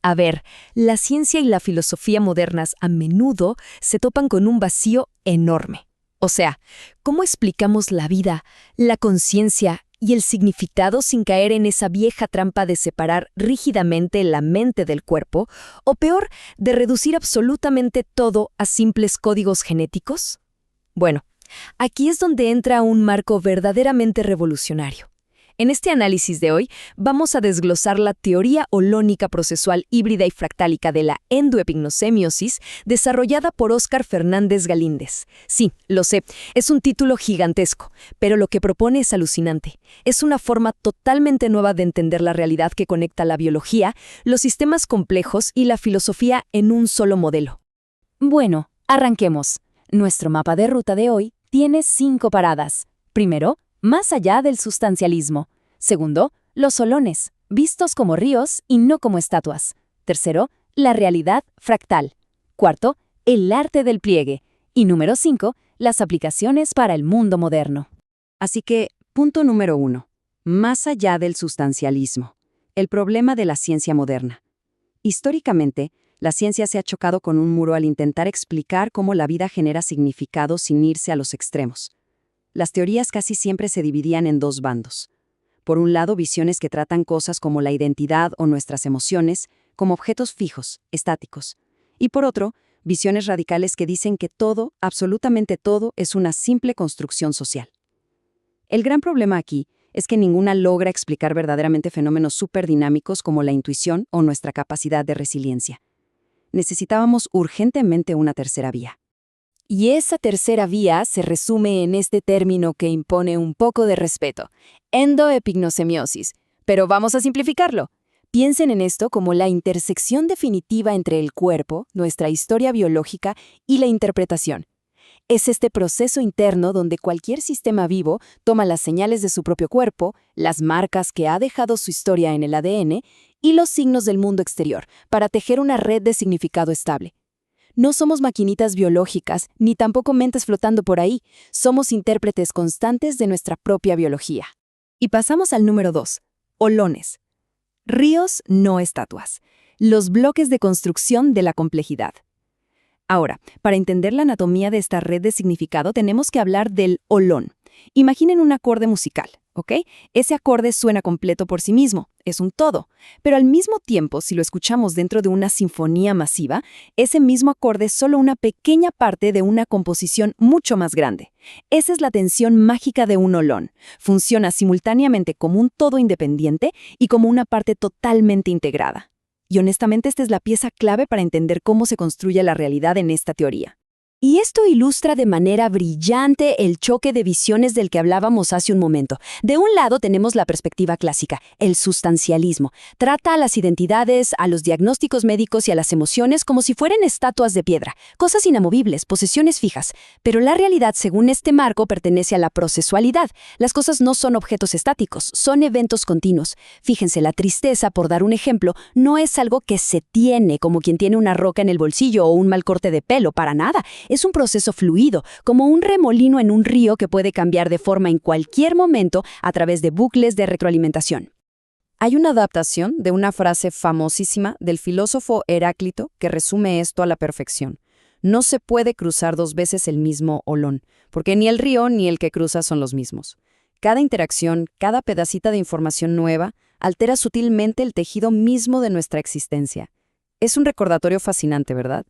A ver, la ciencia y la filosofía modernas a menudo se topan con un vacío enorme. O sea, ¿cómo explicamos la vida, la conciencia y el significado sin caer en esa vieja trampa de separar rígidamente la mente del cuerpo, o peor, de reducir absolutamente todo a simples códigos genéticos? Bueno, aquí es donde entra un marco verdaderamente revolucionario. En este análisis de hoy vamos a desglosar la teoría holónica procesual híbrida y fractálica de la endoepignosemiosis desarrollada por Óscar Fernández Galíndez. Sí, lo sé, es un título gigantesco, pero lo que propone es alucinante. Es una forma totalmente nueva de entender la realidad que conecta la biología, los sistemas complejos y la filosofía en un solo modelo. Bueno, arranquemos. Nuestro mapa de ruta de hoy tiene 5 paradas. Primero, más allá del sustancialismo. Segundo, los holones, vistos como ríos y no como estatuas. Tercero, la realidad fractal. Cuarto, el arte del pliegue. Y número 5, las aplicaciones para el mundo moderno. Así que, punto número 1. Más allá del sustancialismo. El problema de la ciencia moderna. Históricamente, la ciencia se ha chocado con un muro al intentar explicar cómo la vida genera significado sin irse a los extremos. Las teorías casi siempre se dividían en 2 bandos. Por un lado, visiones que tratan cosas como la identidad o nuestras emociones como objetos fijos, estáticos. Y por otro, visiones radicales que dicen que todo, absolutamente todo, es una simple construcción social. El gran problema aquí es que ninguna logra explicar verdaderamente fenómenos superdinámicos como la intuición o nuestra capacidad de resiliencia. Necesitábamos urgentemente una tercera vía. Y esa tercera vía se resume en este término que impone un poco de respeto: endoepignosemiosis. Pero vamos a simplificarlo. Piensen en esto como la intersección definitiva entre el cuerpo, nuestra historia biológica y la interpretación. Es este proceso interno donde cualquier sistema vivo toma las señales de su propio cuerpo, las marcas que ha dejado su historia en el ADN y los signos del mundo exterior para tejer una red de significado estable. No somos maquinitas biológicas, ni tampoco mentes flotando por ahí. Somos intérpretes constantes de nuestra propia biología. Y pasamos al número 2, holones. Ríos, no estatuas. Los bloques de construcción de la complejidad. Ahora, para entender la anatomía de esta red de significado tenemos que hablar del holón. Imaginen un acorde musical, ¿ok? Ese acorde suena completo por sí mismo, es un todo. Pero al mismo tiempo, si lo escuchamos dentro de una sinfonía masiva, ese mismo acorde es solo una pequeña parte de una composición mucho más grande. Esa es la tensión mágica de un holón. Funciona simultáneamente como un todo independiente y como una parte totalmente integrada. Y honestamente esta es la pieza clave para entender cómo se construye la realidad en esta teoría. Y esto ilustra de manera brillante el choque de visiones del que hablábamos hace un momento. De un lado tenemos la perspectiva clásica, el sustancialismo. Trata a las identidades, a los diagnósticos médicos y a las emociones como si fueran estatuas de piedra, cosas inamovibles, posesiones fijas. Pero la realidad, según este marco, pertenece a la procesualidad. Las cosas no son objetos estáticos, son eventos continuos. Fíjense, la tristeza, por dar un ejemplo, no es algo que se tiene, como quien tiene una roca en el bolsillo o un mal corte de pelo, para nada. Es un proceso fluido, como un remolino en un río que puede cambiar de forma en cualquier momento a través de bucles de retroalimentación. Hay una adaptación de una frase famosísima del filósofo Heráclito que resume esto a la perfección. No se puede cruzar 2 veces el mismo holón, porque ni el río ni el que cruza son los mismos. Cada interacción, cada pedacita de información nueva, altera sutilmente el tejido mismo de nuestra existencia. Es un recordatorio fascinante, ¿verdad?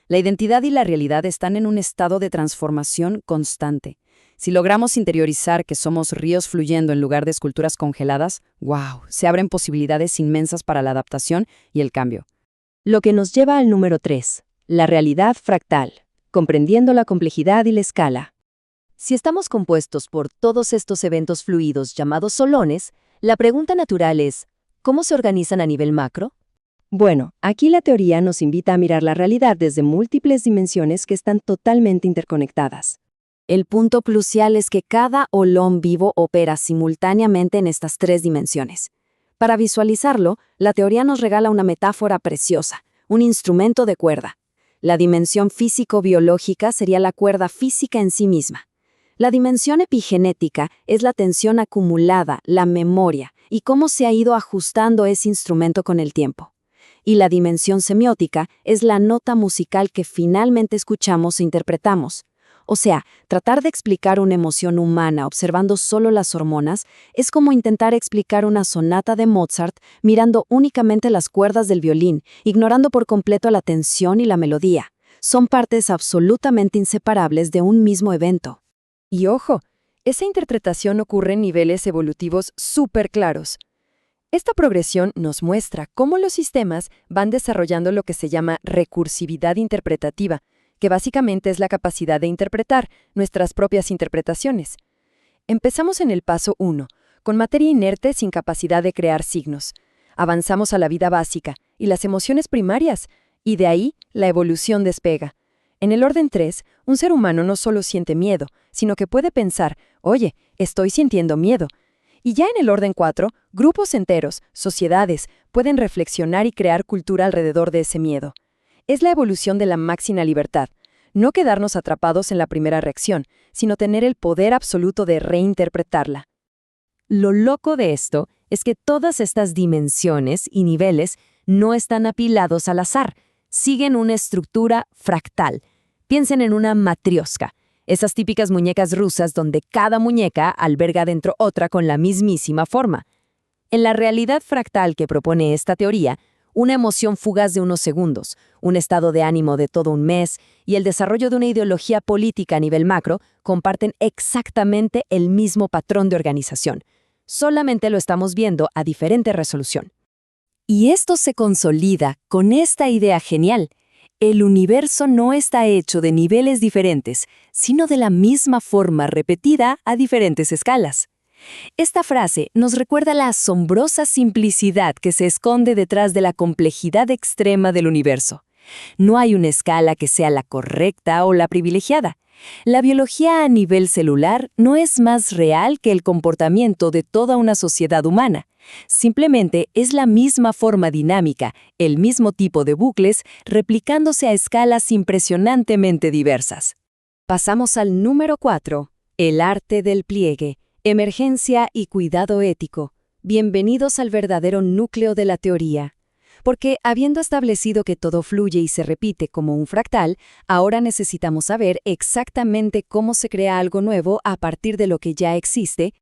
La identidad y la realidad están en un estado de transformación constante. Si logramos interiorizar que somos ríos fluyendo en lugar de esculturas congeladas, ¡wow!, se abren posibilidades inmensas para la adaptación y el cambio. Lo que nos lleva al número 3, la realidad fractal, comprendiendo la complejidad y la escala. Si estamos compuestos por todos estos eventos fluidos llamados holones, la pregunta natural es, ¿cómo se organizan a nivel macro? Bueno, aquí la teoría nos invita a mirar la realidad desde múltiples dimensiones que están totalmente interconectadas. El punto crucial es que cada holón vivo opera simultáneamente en estas 3 dimensiones. Para visualizarlo, la teoría nos regala una metáfora preciosa, un instrumento de cuerda. La dimensión físico-biológica sería la cuerda física en sí misma. La dimensión epigenética es la tensión acumulada, la memoria, y cómo se ha ido ajustando ese instrumento con el tiempo. y la dimensión semiótica es la nota musical que finalmente escuchamos e interpretamos. O sea, tratar de explicar una emoción humana observando solo las hormonas es como intentar explicar una sonata de Mozart mirando únicamente las cuerdas del violín, ignorando por completo la tensión y la melodía. Son partes absolutamente inseparables de un mismo evento. Y ojo, esa interpretación ocurre en niveles evolutivos súper claros. Esta progresión nos muestra cómo los sistemas van desarrollando lo que se llama recursividad interpretativa, que básicamente es la capacidad de interpretar nuestras propias interpretaciones. Empezamos en el paso 1, con materia inerte sin capacidad de crear signos. Avanzamos a la vida básica y las emociones primarias, y de ahí la evolución despega. En el orden 3, un ser humano no solo siente miedo, sino que puede pensar, oye, estoy sintiendo miedo. Y ya en el orden 4, grupos enteros, sociedades, pueden reflexionar y crear cultura alrededor de ese miedo. Es la evolución de la máxima libertad, no quedarnos atrapados en la primera reacción, sino tener el poder absoluto de reinterpretarla. Lo loco de esto es que todas estas dimensiones y niveles no están apilados al azar, siguen una estructura fractal. Piensen en una matrioska, esas típicas muñecas rusas donde cada muñeca alberga dentro otra con la mismísima forma. En la realidad fractal que propone esta teoría, una emoción fugaz de unos segundos, un estado de ánimo de todo un mes y el desarrollo de una ideología política a nivel macro comparten exactamente el mismo patrón de organización. Solamente lo estamos viendo a diferente resolución. Y esto se consolida con esta idea genial. El universo no está hecho de niveles diferentes, sino de la misma forma repetida a diferentes escalas. Esta frase nos recuerda la asombrosa simplicidad que se esconde detrás de la complejidad extrema del universo. No hay una escala que sea la correcta o la privilegiada. La biología a nivel celular no es más real que el comportamiento de toda una sociedad humana. Simplemente es la misma forma dinámica, el mismo tipo de bucles, replicándose a escalas impresionantemente diversas. Pasamos al número 4, el arte del pliegue. Emergencia y cuidado ético. Bienvenidos al verdadero núcleo de la teoría. Porque, habiendo establecido que todo fluye y se repite como un fractal, ahora necesitamos saber exactamente cómo se crea algo nuevo a partir de lo que ya existe.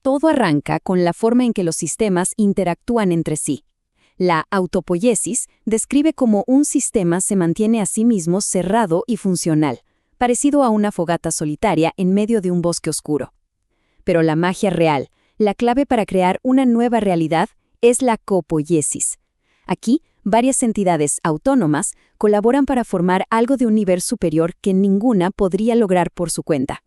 Todo arranca con la forma en que los sistemas interactúan entre sí. La autopoiesis describe cómo un sistema se mantiene a sí mismo cerrado y funcional, parecido a una fogata solitaria en medio de un bosque oscuro. Pero la magia real, la clave para crear una nueva realidad, es la copoiesis. Aquí, varias entidades autónomas colaboran para formar algo de un nivel superior que ninguna podría lograr por su cuenta.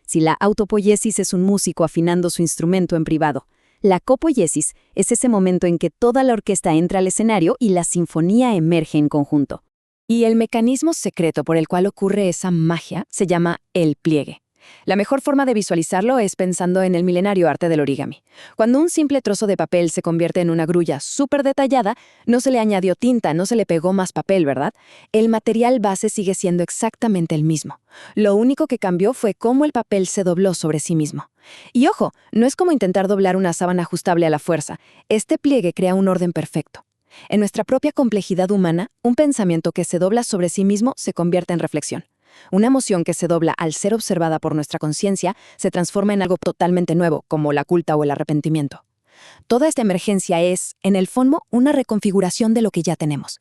Si la autopoiesis es un músico afinando su instrumento en privado, la copoiesis es ese momento en que toda la orquesta entra al escenario y la sinfonía emerge en conjunto. Y el mecanismo secreto por el cual ocurre esa magia se llama el pliegue. La mejor forma de visualizarlo es pensando en el milenario arte del origami. Cuando un simple trozo de papel se convierte en una grulla súper detallada, no se le añadió tinta, no se le pegó más papel, ¿verdad? El material base sigue siendo exactamente el mismo. Lo único que cambió fue cómo el papel se dobló sobre sí mismo. Y ojo, no es como intentar doblar una sábana ajustable a la fuerza. Este pliegue crea un orden perfecto. En nuestra propia complejidad humana, un pensamiento que se dobla sobre sí mismo se convierte en reflexión. Una emoción que se dobla al ser observada por nuestra conciencia se transforma en algo totalmente nuevo, como la culpa o el arrepentimiento. Toda esta emergencia es, en el fondo, una reconfiguración de lo que ya tenemos.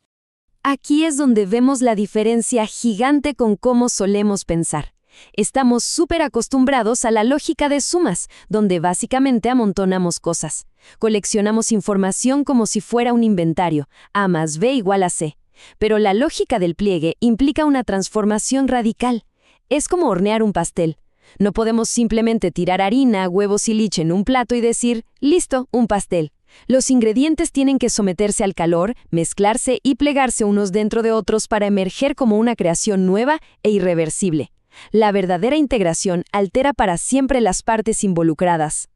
Aquí es donde vemos la diferencia gigante con cómo solemos pensar. Estamos súper acostumbrados a la lógica de sumas, donde básicamente amontonamos cosas. Coleccionamos información como si fuera un inventario, A más B igual a C. Pero la lógica del pliegue implica una transformación radical. Es como hornear un pastel. No podemos simplemente tirar harina, huevos y leche en un plato y decir, listo, un pastel. Los ingredientes tienen que someterse al calor, mezclarse y plegarse unos dentro de otros para emerger como una creación nueva e irreversible. La verdadera integración altera para siempre las partes involucradas.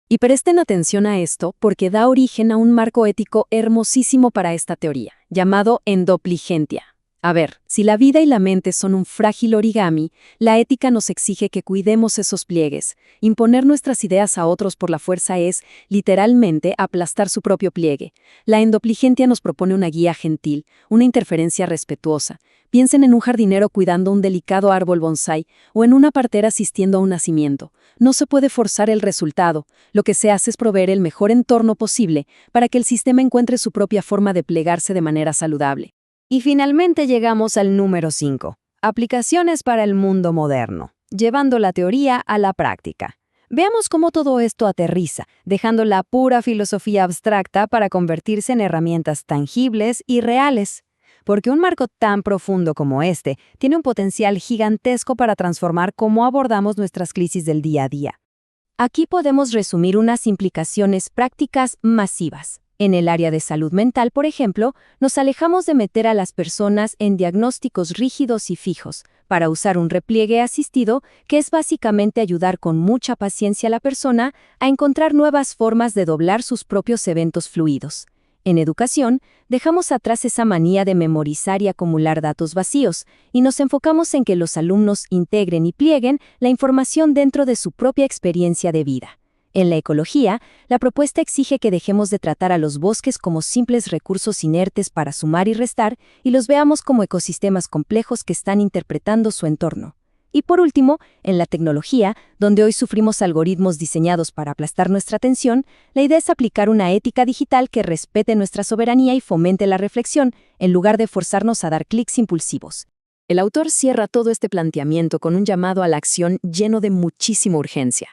Y presten atención a esto porque da origen a un marco ético hermosísimo para esta teoría, llamado endopligentia. A ver, si la vida y la mente son un frágil origami, la ética nos exige que cuidemos esos pliegues. Imponer nuestras ideas a otros por la fuerza es, literalmente, aplastar su propio pliegue. La endopligentia nos propone una guía gentil, una interferencia respetuosa. Piensen en un jardinero cuidando un delicado árbol bonsái o en una partera asistiendo a un nacimiento. No se puede forzar el resultado. Lo que se hace es proveer el mejor entorno posible para que el sistema encuentre su propia forma de plegarse de manera saludable. Y finalmente llegamos al número 5. Aplicaciones para el mundo moderno, llevando la teoría a la práctica. Veamos cómo todo esto aterriza, dejando la pura filosofía abstracta para convertirse en herramientas tangibles y reales. Porque un marco tan profundo como este tiene un potencial gigantesco para transformar cómo abordamos nuestras crisis del día a día. Aquí podemos resumir unas implicaciones prácticas masivas. En el área de salud mental, por ejemplo, nos alejamos de meter a las personas en diagnósticos rígidos y fijos, para usar un repliegue asistido, que es básicamente ayudar con mucha paciencia a la persona a encontrar nuevas formas de doblar sus propios eventos fluidos. En educación, dejamos atrás esa manía de memorizar y acumular datos vacíos, y nos enfocamos en que los alumnos integren y plieguen la información dentro de su propia experiencia de vida. En la ecología, la propuesta exige que dejemos de tratar a los bosques como simples recursos inertes para sumar y restar y los veamos como ecosistemas complejos que están interpretando su entorno. Y por último, en la tecnología, donde hoy sufrimos algoritmos diseñados para aplastar nuestra atención, la idea es aplicar una ética digital que respete nuestra soberanía y fomente la reflexión, en lugar de forzarnos a dar clics impulsivos. El autor cierra todo este planteamiento con un llamado a la acción lleno de muchísima urgencia.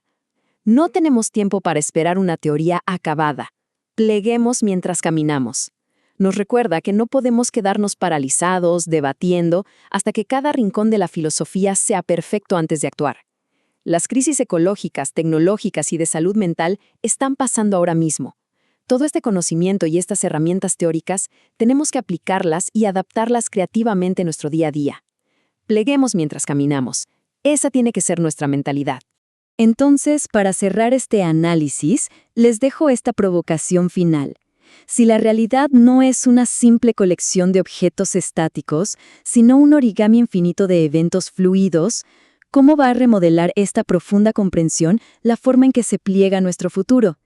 No tenemos tiempo para esperar una teoría acabada. Pleguemos mientras caminamos. Nos recuerda que no podemos quedarnos paralizados, debatiendo, hasta que cada rincón de la filosofía sea perfecto antes de actuar. Las crisis ecológicas, tecnológicas y de salud mental están pasando ahora mismo. Todo este conocimiento y estas herramientas teóricas tenemos que aplicarlas y adaptarlas creativamente en nuestro día a día. Pleguemos mientras caminamos. Esa tiene que ser nuestra mentalidad. Entonces, para cerrar este análisis, les dejo esta provocación final. Si la realidad no es una simple colección de objetos estáticos, sino un origami infinito de eventos fluidos, ¿cómo va a remodelar esta profunda comprensión la forma en que se pliega nuestro futuro?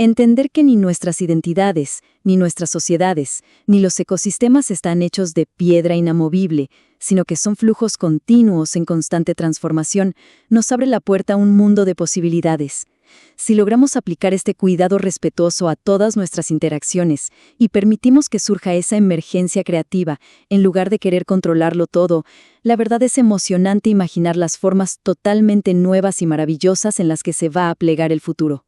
Entender que ni nuestras identidades, ni nuestras sociedades, ni los ecosistemas están hechos de piedra inamovible, sino que son flujos continuos en constante transformación, nos abre la puerta a un mundo de posibilidades. Si logramos aplicar este cuidado respetuoso a todas nuestras interacciones y permitimos que surja esa emergencia creativa, en lugar de querer controlarlo todo, la verdad es emocionante imaginar las formas totalmente nuevas y maravillosas en las que se va a plegar el futuro.